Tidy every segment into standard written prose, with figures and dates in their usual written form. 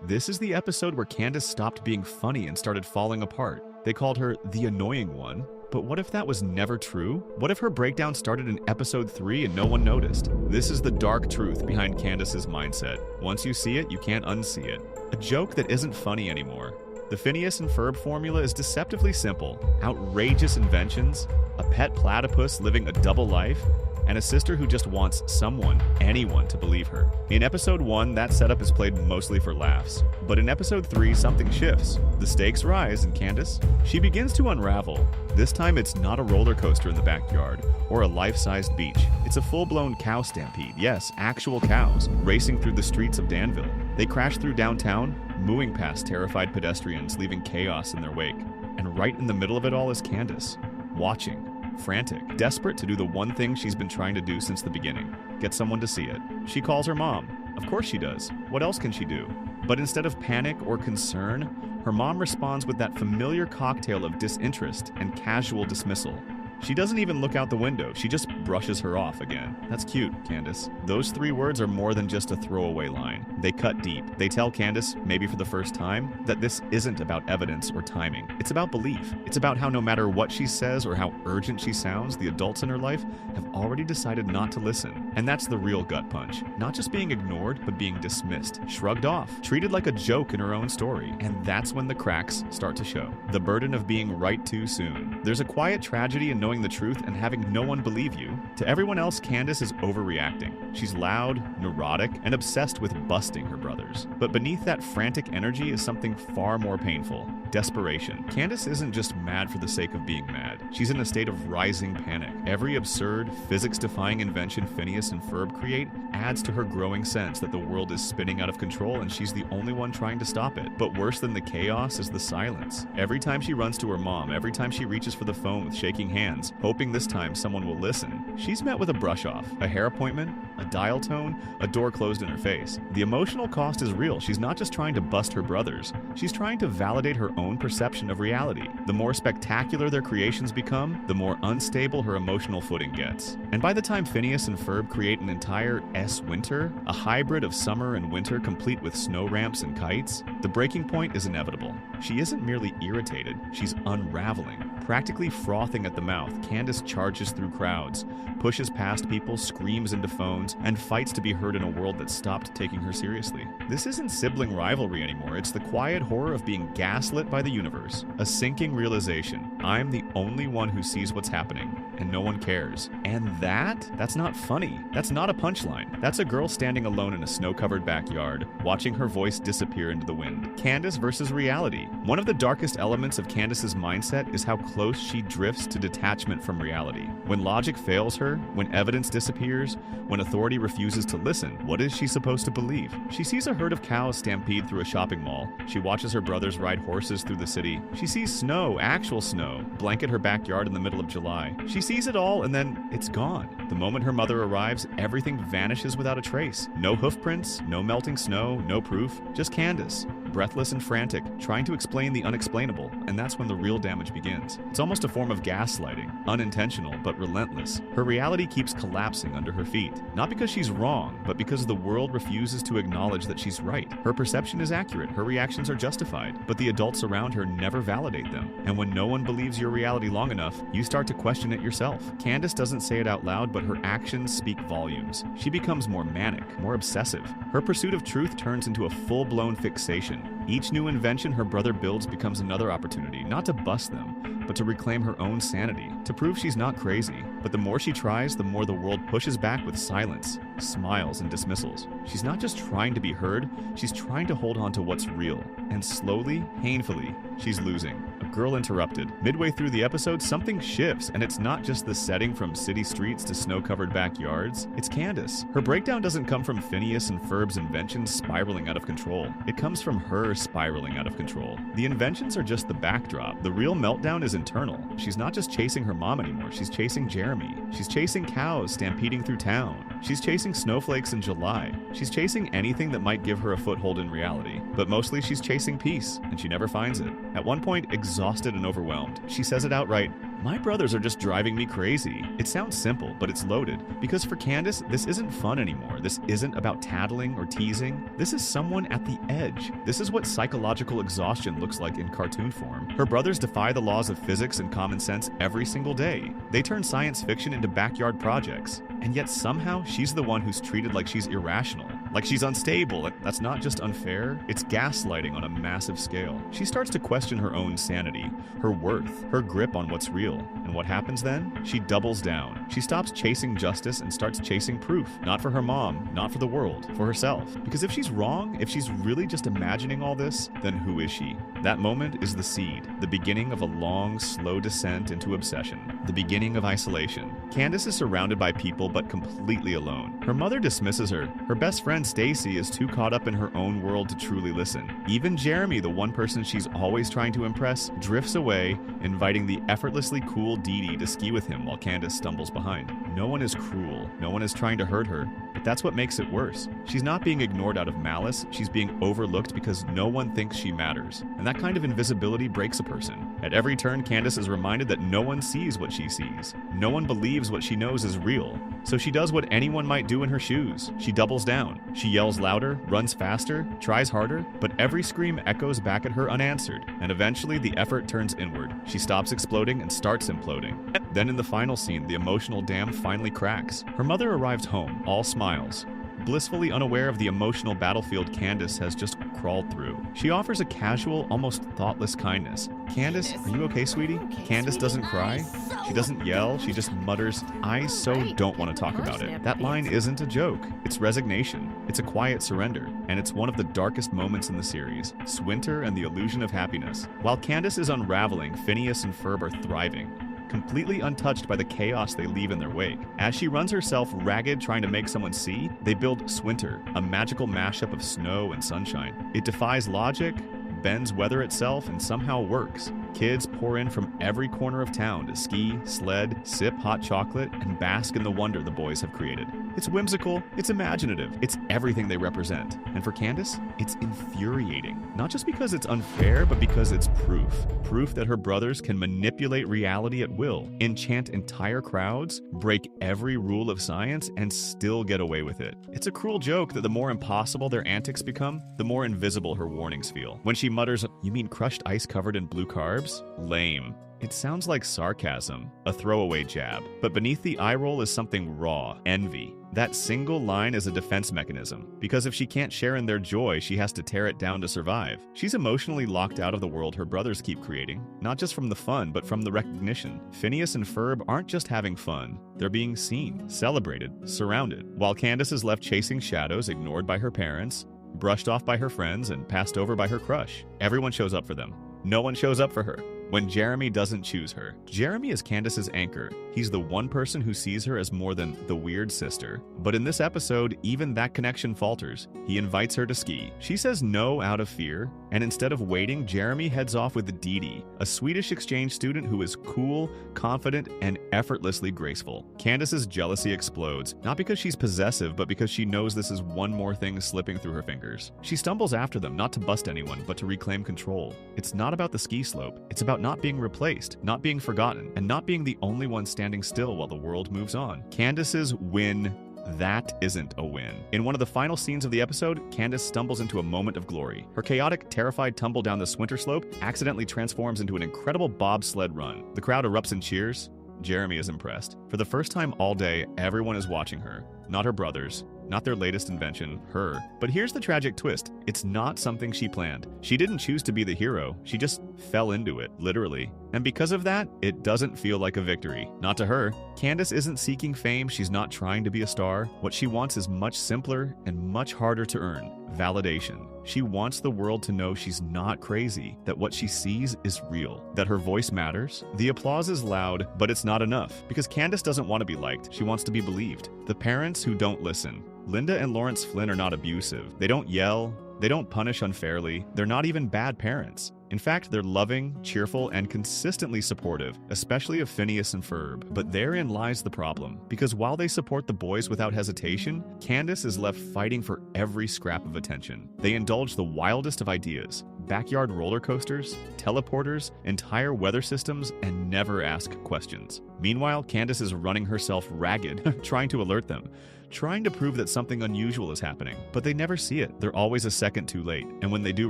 This is the episode where Candace stopped being funny and started falling apart. They called her the annoying one. But what if that was never true? What if her breakdown started in episode 3 and no one noticed? This is the dark truth behind Candace's mindset. Once you see it, you can't unsee it. A joke that isn't funny anymore. The Phineas and Ferb formula is deceptively simple. Outrageous inventions, a pet platypus living a double life, and a sister who just wants someone, anyone, to believe her. In episode 1, that setup is played mostly for laughs. But in episode 3, something shifts. The stakes rise, and Candace, she begins to unravel. This time, it's not a roller coaster in the backyard, or a life-sized beach. It's a full-blown cow stampede. Yes, actual cows, racing through the streets of Danville. They crash through downtown, mooing past terrified pedestrians, leaving chaos in their wake. And right in the middle of it all is Candace, watching. Frantic, desperate to do the one thing she's been trying to do since the beginning, get someone to see it. She calls her mom. Of course she does. What else can she do? But instead of panic or concern, her mom responds with that familiar cocktail of disinterest and casual dismissal. She doesn't even look out the window, she just brushes her off again. That's cute, Candace. Those 3 words are more than just a throwaway line. They cut deep. They tell Candace, maybe for the first time, that this isn't about evidence or timing. It's about belief. It's about how no matter what she says or how urgent she sounds, the adults in her life have already decided not to listen. And that's the real gut punch. Not just being ignored, but being dismissed, shrugged off, treated like a joke in her own story. And that's when the cracks start to show. The burden of being right too soon. There's a quiet tragedy in knowing the truth and having no one believe you. To everyone else, Candace is overreacting. She's loud, neurotic, and obsessed with busting her brothers. But beneath that frantic energy is something far more painful. Desperation. Candace isn't just mad for the sake of being mad. She's in a state of rising panic. Every absurd, physics-defying invention Phineas and Ferb create adds to her growing sense that the world is spinning out of control and she's the only one trying to stop it. But worse than the chaos is the silence. Every time she runs to her mom, every time she reaches for the phone with shaking hands, hoping this time someone will listen, she's met with a brush-off, a hair appointment, a dial tone, a door closed in her face. The emotional cost is real. She's not just trying to bust her brothers. She's trying to validate her own perception of reality. The more spectacular their creations become, the more unstable her emotional footing gets. And by the time Phineas and Ferb create an entire S-winter, a hybrid of summer and winter complete with snow ramps and kites, the breaking point is inevitable. She isn't merely irritated, she's unraveling. Practically frothing at the mouth, Candace charges through crowds, pushes past people, screams into phones, and fights to be heard in a world that stopped taking her seriously. This isn't sibling rivalry anymore, it's the quiet horror of being gaslit by the universe. A sinking realization. I'm the only one who sees what's happening, and no one cares. And that's not funny. That's not a punchline. That's a girl standing alone in a snow-covered backyard, watching her voice disappear into the wind. Candace versus reality. One of the darkest elements of Candace's mindset is how close she drifts to detachment from reality. When logic fails her, when evidence disappears, when authority refuses to listen, what is she supposed to believe? She sees a herd of cows stampede through a shopping mall. She watches her brothers ride horses through the city. She sees snow, actual snow, blanket her backyard in the middle of July. She sees it all and then it's gone. The moment her mother arrives, everything vanishes without a trace. No hoof prints, no melting snow, no proof, just Candace, breathless and frantic, trying to explain the unexplainable, and that's when the real damage begins. It's almost a form of gaslighting, unintentional but relentless. Her reality keeps collapsing under her feet, not because she's wrong, but because the world refuses to acknowledge that she's right. Her perception is accurate, her reactions are justified, but the adults around her never validate them. And when no one believes your reality long enough, you start to question it yourself. Candace doesn't say it out loud, but her actions speak volumes. She becomes more manic, more obsessive. Her pursuit of truth turns into a full-blown fixation. Each new invention her brother builds becomes another opportunity, not to bust them, but to reclaim her own sanity, to prove she's not crazy. But the more she tries, the more the world pushes back with silence, smiles, and dismissals. She's not just trying to be heard, she's trying to hold on to what's real. And slowly, painfully, she's losing. A girl interrupted. Midway through the episode, something shifts, and it's not just the setting from city streets to snow-covered backyards. It's Candace. Her breakdown doesn't come from Phineas and Ferb's inventions spiraling out of control. It comes from her spiraling out of control. The inventions are just the backdrop. The real meltdown is internal. She's not just chasing her mom anymore, she's chasing Jeremy. She's chasing cows stampeding through town. She's chasing snowflakes in July. She's chasing anything that might give her a foothold in reality. But mostly she's chasing peace, and she never finds it. At one point, exhausted and overwhelmed, she says it outright, My brothers are just driving me crazy. It sounds simple, but it's loaded. Because for Candace, this isn't fun anymore. This isn't about tattling or teasing. This is someone at the edge. This is what psychological exhaustion looks like in cartoon form. Her brothers defy the laws of physics and common sense every single day. They turn science fiction into backyard projects. And yet somehow she's the one who's treated like she's irrational, like she's unstable. That's not just unfair, it's gaslighting on a massive scale. She starts to question her own sanity, her worth, her grip on what's real. And what happens then? She doubles down. She stops chasing justice and starts chasing proof. Not for her mom, not for the world, for herself. Because if she's wrong, if she's really just imagining all this, then who is she? That moment is the seed, the beginning of a long, slow descent into obsession, the beginning of isolation. Candace is surrounded by people but completely alone. Her mother dismisses her. Her best friend Stacy is too caught up in her own world to truly listen. Even Jeremy, the one person she's always trying to impress, drifts away, inviting the effortlessly cool Dee Dee to ski with him while Candace stumbles behind. No one is cruel. No one is trying to hurt her. But that's what makes it worse. She's not being ignored out of malice. She's being overlooked because no one thinks she matters. And that kind of invisibility breaks a person. At every turn, Candace is reminded that no one sees what she sees. No one believes what she knows is real. So she does what anyone might do in her shoes. She doubles down. She yells louder, runs faster, tries harder, but every scream echoes back at her unanswered. And eventually the effort turns inward. She stops exploding and starts imploding. Then in the final scene, the emotional dam finally cracks. Her mother arrives home, all smiles, blissfully unaware of the emotional battlefield Candace has just crawled through. She offers a casual, almost thoughtless kindness. Candace, are you okay, sweetie? Candace doesn't cry. She doesn't yell. She just mutters, I so don't want to talk about it. That line isn't a joke. It's resignation. It's a quiet surrender. And it's one of the darkest moments in the series. Swinter and the illusion of happiness. While Candace is unraveling, Phineas and Ferb are thriving, completely untouched by the chaos they leave in their wake. As she runs herself ragged trying to make someone see, they build Swinter, a magical mashup of snow and sunshine. It defies logic, bends weather itself, and somehow works. Kids pour in from every corner of town to ski, sled, sip hot chocolate, and bask in the wonder the boys have created. It's whimsical, it's imaginative, it's everything they represent. And for Candace, it's infuriating. Not just because it's unfair, but because it's proof. Proof that her brothers can manipulate reality at will, enchant entire crowds, break every rule of science, and still get away with it. It's a cruel joke that the more impossible their antics become, the more invisible her warnings feel. When she mutters, "You mean crushed ice covered in blue carbs?" Lame. It sounds like sarcasm, a throwaway jab, but beneath the eye roll is something raw, envy. That single line is a defense mechanism, because if she can't share in their joy, she has to tear it down to survive. She's emotionally locked out of the world her brothers keep creating, not just from the fun, but from the recognition. Phineas and Ferb aren't just having fun, they're being seen, celebrated, surrounded, while Candace is left chasing shadows, ignored by her parents, brushed off by her friends, and passed over by her crush. Everyone shows up for them. No one shows up for her. When Jeremy doesn't choose her. Jeremy is Candace's anchor. He's the one person who sees her as more than the weird sister. But in this episode, even that connection falters. He invites her to ski. She says no out of fear, and instead of waiting, Jeremy heads off with Dee Dee, a Swedish exchange student who is cool, confident, and effortlessly graceful. Candace's jealousy explodes, not because she's possessive, but because she knows this is one more thing slipping through her fingers. She stumbles after them, not to bust anyone, but to reclaim control. It's not about the ski slope. It's about not being replaced, not being forgotten, and not being the only one standing still while the world moves on. Candace's win. That isn't a win. In one of the final scenes of the episode, Candace stumbles into a moment of glory. Her chaotic, terrified tumble down the Swinter slope accidentally transforms into an incredible bobsled run. The crowd erupts in cheers. Jeremy is impressed. For the first time all day, everyone is watching her. Not her brothers, not their latest invention, her. But here's the tragic twist. It's not something she planned. She didn't choose to be the hero. She just fell into it, literally. And because of that, it doesn't feel like a victory. Not to her. Candace isn't seeking fame. She's not trying to be a star. What she wants is much simpler and much harder to earn. Validation. She wants the world to know she's not crazy, that what she sees is real, that her voice matters. The applause is loud, but it's not enough, because Candace doesn't want to be liked. She wants to be believed. The parents who don't listen. Linda and Lawrence Flynn are not abusive. They don't yell, They don't punish unfairly. They're not even bad parents. In fact, they're loving, cheerful, and consistently supportive, especially of Phineas and Ferb. But therein lies the problem, because while they support the boys without hesitation, Candace is left fighting for every scrap of attention. They indulge the wildest of ideas: backyard roller coasters, teleporters, entire weather systems, and never ask questions. Meanwhile, Candace is running herself ragged, trying to alert them, trying to prove that something unusual is happening. But they never see it. They're always a second too late. And when they do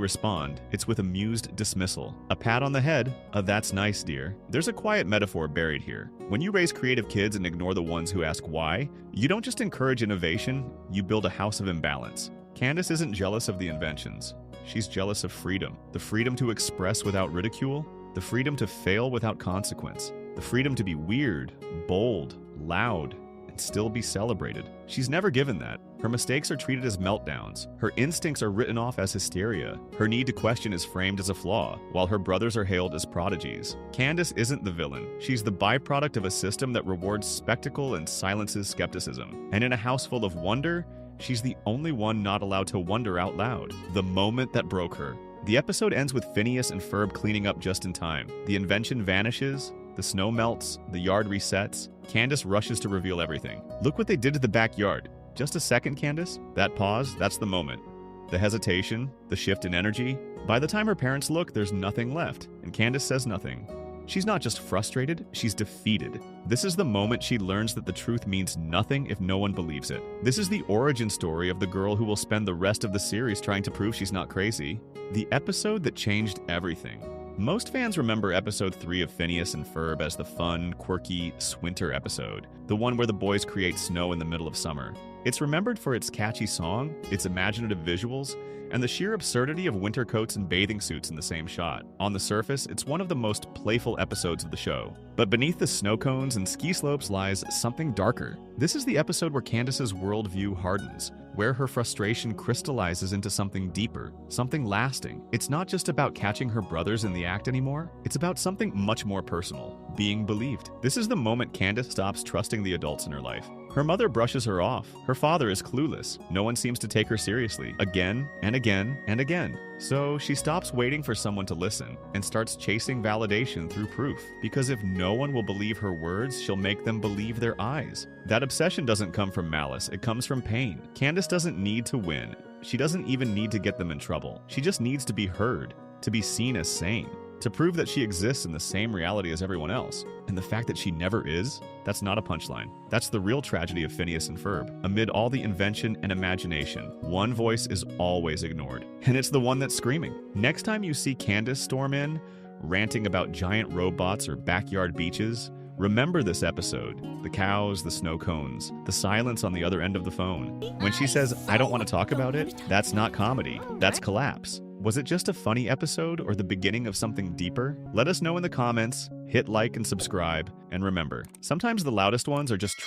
respond, it's with amused dismissal. A pat on the head, a "that's nice, dear." There's a quiet metaphor buried here. When you raise creative kids and ignore the ones who ask why, you don't just encourage innovation, you build a house of imbalance. Candace isn't jealous of the inventions. She's jealous of freedom. The freedom to express without ridicule, the freedom to fail without consequence, the freedom to be weird, bold, loud, and still be celebrated. She's never given that. Her mistakes are treated as meltdowns. Her instincts are written off as hysteria. Her need to question is framed as a flaw, while her brothers are hailed as prodigies. Candace isn't the villain. She's the byproduct of a system that rewards spectacle and silences skepticism. And in a house full of wonder, she's the only one not allowed to wonder out loud. The moment that broke her. The episode ends with Phineas and Ferb cleaning up just in time. The invention vanishes, the snow melts, the yard resets. Candace rushes to reveal everything. Look what they did to the backyard. Just a second, Candace? That pause, that's the moment. The hesitation, the shift in energy. By the time her parents look, there's nothing left, and Candace says nothing. She's not just frustrated, she's defeated. This is the moment she learns that the truth means nothing if no one believes it. This is the origin story of the girl who will spend the rest of the series trying to prove she's not crazy. The episode that changed everything. Most fans remember episode 3 of Phineas and Ferb as the fun, quirky Swinter episode, the one where the boys create snow in the middle of summer. It's remembered for its catchy song, its imaginative visuals, and the sheer absurdity of winter coats and bathing suits in the same shot. On the surface, it's one of the most playful episodes of the show. But beneath the snow cones and ski slopes lies something darker. This is the episode where Candace's worldview hardens, where her frustration crystallizes into something deeper, something lasting. It's not just about catching her brothers in the act anymore, it's about something much more personal, being believed. This is the moment Candace stops trusting the adults in her life. Her mother brushes her off. Her father is clueless. No one seems to take her seriously, again and again and again. So she stops waiting for someone to listen and starts chasing validation through proof. Because if no one will believe her words, she'll make them believe their eyes. That obsession doesn't come from malice, it comes from pain. Candace doesn't need to win. She doesn't even need to get them in trouble. She just needs to be heard, to be seen as sane, to prove that she exists in the same reality as everyone else. And the fact that she never is, that's not a punchline. That's the real tragedy of Phineas and Ferb. Amid all the invention and imagination, one voice is always ignored, and it's the one that's screaming. Next time you see Candace storm in, ranting about giant robots or backyard beaches, remember this episode. The cows, the snow cones, the silence on the other end of the phone. When she says, "I don't want to talk about it," that's not comedy, that's collapse. Was it just a funny episode or the beginning of something deeper? Let us know in the comments, hit like and subscribe, and remember, sometimes the loudest ones are just trying